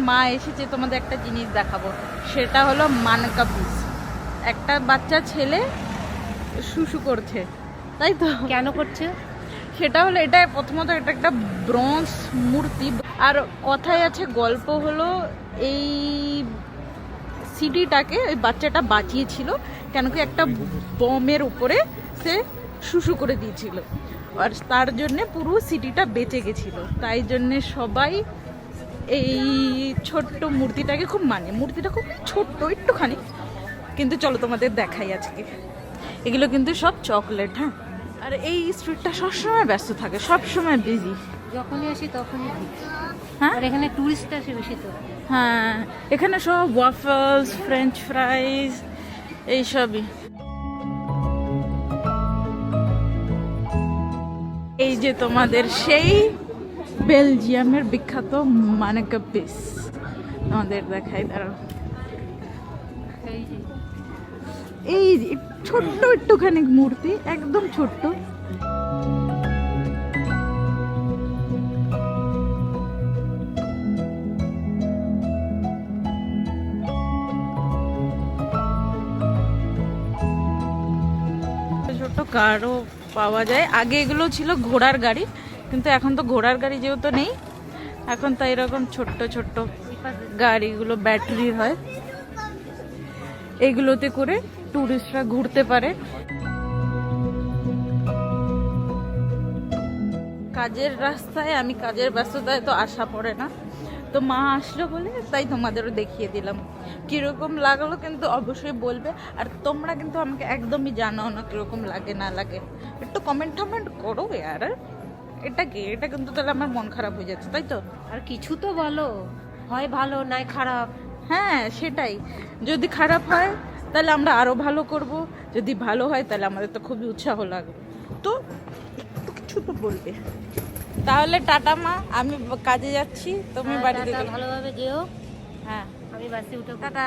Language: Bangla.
মা এসেছে, তোমাদের একটা জিনিস দেখাবো, সেটা হলো মানকা পিস। একটা বাচ্চা ছেলে শুশু করছে, তাই তো? কেন করছে? সেটা হলো, এটা প্রথমত এটা একটা ব্রোঞ্জ মূর্তি। আর কথায় আছে, গল্প হলো এই সিটিটাকে ওই বাচ্চাটা বাঁচিয়েছিল, কেন কি একটা বমের উপরে সে শুশু করে দিয়েছিল, আর তার জন্য পুরো সিটিটা বেঁচে গেছিল। তাই জন্যে সবাই এই ছোট্ট মূর্তিটাকে খুব মানে। মূর্তিটা খুব ছোট্ট একটুখানি, কিন্তু চলো তোমাদের দেখাই আজকে। এগুলো কিন্তু সব চকলেট। হ্যাঁ, আর এই স্ট্রিটটা সবসময় ব্যস্ত থাকে, সবসময় বিজি। যখনই আসি তখনই ভিড়। হ্যাঁ, আর এখানে টুরিস্ট আসে বেশি তো। হ্যাঁ, এখানে সব ওয়াফলস, ফ্রেঞ্চ ফ্রাইজ এইসবই। এই যে তোমাদের সেই বেলজিয়ামের বিখ্যাত মানকা পিস আমাদের দেখাই, দাঁড়াও। এই ছোট্ট একটুখানি মূর্তি, একদম ছোট্ট। ছোট কারও পাওয়া যায়। আগে এগুলো ছিল ঘোড়ার গাড়ি, কিন্তু এখন তো ঘোড়ার গাড়ি যেহেতু নেই, এখন তো এরকম ছোট্ট ছোট্ট গাড়িগুলো ব্যাটারির হয়, এগুলোতে করে টুরিস্টরা ঘুরতে পারে। কাজের রাস্তায়, আমি কাজের ব্যস্ততায় তো আসা পড়ে না, তো মা আসলো বলে তাই তোমাদেরও দেখিয়ে দিলাম। কীরকম লাগলো কিন্তু অবশ্যই বলবে, আর তোমরা কিন্তু আমাকে একদমই জানাও না কীরকম লাগে না লাগে, একটু কমেন্ট টমেন্ট করো ইয়ার। এটা কি, এটা কিন্তু তাহলে আমার মন খারাপ হয়ে যাচ্ছে, তাই তো? আর কিছু তো বলো, হয় ভালো নাই খারাপ। হ্যাঁ সেটাই, যদি খারাপ হয় তাহলে আমরা আরো ভালো করব, যদি ভালো হয় তাহলে আমাদের তো খুবই উৎসাহ লাগবে। তো একটু কিছু তো বলবে। তাহলে টাটা মা, আমি কাজে যাচ্ছি, তুমি বাড়িতে ভালোভাবে যেও। হ্যাঁ, আমি বাসে উঠে টাটা।